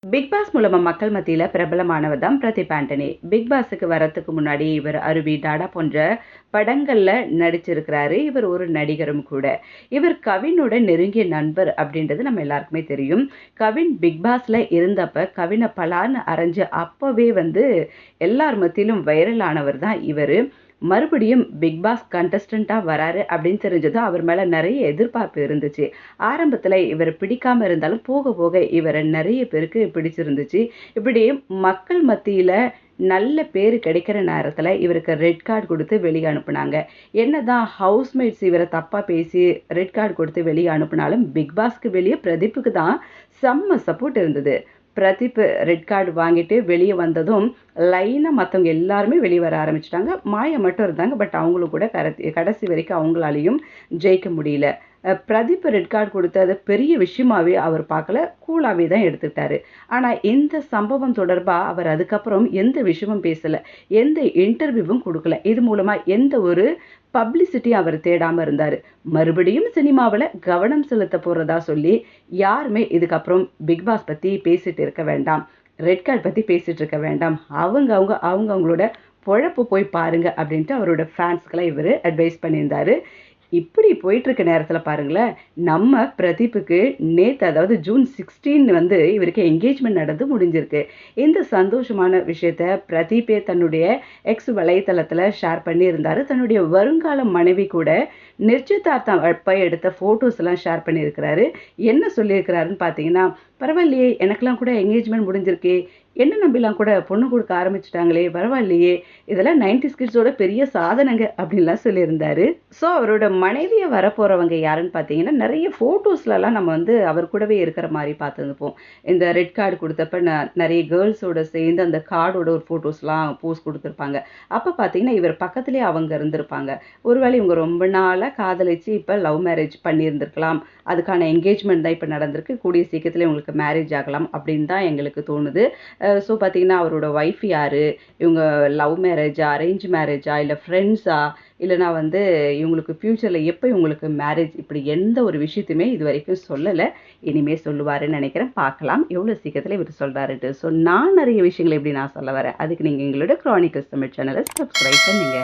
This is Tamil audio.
பிக் பாஸ் மூலமா மக்கள் மத்தியில பிரபலமானவர் தான் பிரதீப் ஆண்டனி. பிக் பாஸுக்கு வரத்துக்கு முன்னாடி இவர் அருவி, டாடா போன்ற படங்கள்ல நடிச்சிருக்கிறாரு. இவர் ஒரு நடிகரும் கூட. இவர் கவினோட நெருங்கிய நண்பர் அப்படின்றது நம்ம எல்லாருக்குமே தெரியும். கவின் பிக் பாஸ்ல இருந்தப்ப கவினை பலார்னு அரைஞ்சு அப்பவே எல்லார் மத்தியிலும் வைரல் ஆனவர் தான் இவரு. மறுபடியும் பிக் பாஸ் கண்டஸ்டண்டா வராரு அப்படின்னு தெரிஞ்சதும் அவர் மேல நிறைய எதிர்பார்ப்பு இருந்துச்சு. ஆரம்பத்துல இவர் பிடிக்காம இருந்தாலும் போக போக இவரை நிறைய பேருக்கு பிடிச்சிருந்துச்சு. இப்படி மக்கள் மத்தியில நல்ல பேரு கிடைக்கிற நேரத்துல இவருக்கு ரெட் கார்டு கொடுத்து வெளிய அனுப்புனாங்க. என்னதான் ஹவுஸ்மேட்ஸ் இவரை தப்பா பேசி ரெட் கார்டு கொடுத்து வெளிய அனுப்புனாலும் பிக் பாஸ்க்கு வெளிய பிரதீப்புக்கு தான் செம்ம சப்போர்ட் இருந்தது. பிரதீப் ரெட் கார்டு வாங்கிட்டு வெளிய வந்ததும் லைனா மத்தவங்க எல்லாருமே வெளிய வர ஆரம்பிச்சுட்டாங்க. மாயா மட்டும் இருந்தாங்க. பட் அவங்களும் கூட கடைசி வரைக்கும் அவங்களாலயும் ஜெயிக்க முடியல. பிரதீப் ரெட் கார்டு கொடுத்தது பெரிய விஷயமாவே அவர் பார்க்கல. கூலாவே தான் எடுத்துக்கிட்டாரு. ஆனா இந்த சம்பவம் தொடர்பா அவர் அதுக்கப்புறம் எந்த விஷயமும் பேசல. எந்த இன்டர்வியூவும் குடுக்கல. இது மூலமா எந்த ஒரு பப்ளிசிட்டி அவர் தேடாம இருந்தாரு. மறுபடியும் சினிமாவுல கவனம் செலுத்த போறதா சொல்லி யாருமே இதுக்கப்புறம் பிக் பாஸ் பத்தி பேசிட்டு இருக்க வேண்டாம். ரெட் கார்ட் பத்தி பேசிட்டு இருக்க வேண்டாம். அவங்களோட பொழப்பு போய் பாருங்க அப்படின்ட்டு அவரோட ஃபேன்ஸ்க்கெல்லாம் இவரு அட்வைஸ் பண்ணியிருந்தாரு. இப்படி போயிட்டு இருக்க நேரத்துல பாருங்களேன், நம்ம பிரதீப்புக்கு நேத்து அதாவது ஜூன் 16 இவருக்கு என்கேஜ்மெண்ட் நடந்து முடிஞ்சிருக்கு. இந்த சந்தோஷமான விஷயத்த பிரதீப்பே தன்னுடைய எக்ஸ் வலைத்தளத்துல ஷேர் பண்ணியிருந்தாரு. தன்னுடைய வருங்கால மனைவி கூட நிச்சயதார்த்தம் அப்ப எடுத்த ஃபோட்டோஸ் எல்லாம் ஷேர் பண்ணியிருக்கிறாரு. என்ன சொல்லியிருக்கிறாருன்னு பார்த்தீங்கன்னா, "பரவாயில்லையே எனக்கெல்லாம் கூட என்கேஜ்மெண்ட் முடிஞ்சிருக்கே. என்ன நம்பிலாம் கூட பொண்ணு குடுக்க ஆரம்பிச்சுட்டாங்களே! பரவாயில்லையே! இதெல்லாம் 90ஸ் கிட்ஸோட பெரிய சாதனைங்க" அப்படின்லாம் சொல்லியிருந்தாரு. ஸோ அவரோட மனைவியா வரப்போறவங்க யாருன்னு பார்த்தீங்கன்னா, நெறைய ஃபோட்டோஸ்லலாம் நம்ம அவர் கூடவே இருக்கிற மாரி பார்த்துருப்போம். இந்த ரெட் கார்டு குடுத்தப்ப நெறைய கேர்ள்ஸோட சேர்ந்து அந்த கார்டோட ஒரு ஃபோட்டோஸ்லாம் போஸ்ட் குடுத்துருப்பாங்க. அப்ப பார்த்தீங்கன்னா, இவர் பக்கத்திலேயே அவங்க இருந்திருப்பாங்க. ஒருவேளை இவங்க ரொம்ப நாளா காதலிச்சு இப்ப லவ் மேரேஜ் பண்ணியிருந்திருக்கலாம். அதுக்கான என்கேஜ்மெண்ட் தான் இப்ப நடந்திருக்கு. கூடிய சீக்கிரத்திலே உங்களுக்கு மேரேஜ் ஆகலாம் அப்படின்னு தான் எங்களுக்கு தோணுது. ஸோ பார்த்தீங்கன்னா, அவரோட ஒய்ஃப் யாரு? இவங்க லவ் மேரேஜா? அரேஞ்ச் மேரேஜா? இல்ல ஃப்ரெண்ட்ஸா? இல்லன்னா இவங்களுக்கு ஃப்யூச்சர்ல எப்ப இவங்களுக்கு மேரேஜ்? இப்படி எந்த ஒரு விஷயத்தையுமே இதுவரைக்கும் சொல்லல. இனிமே சொல்லுவாருன்னு நெனைக்கிறேன். பார்க்கலாம். எவ்வளோ சீக்கிரத்தில இவரு சொல்றாருன்ட்டு. ஸோ நான் நெறைய விஷயங்கள எப்படி நான் சொல்ல வரேன். அதுக்கு நீங்க எங்களோட க்ரானிக்கல்ஸ் தமிழ் சேனல சப்ஸ்கிரைப் பண்ணுங்க.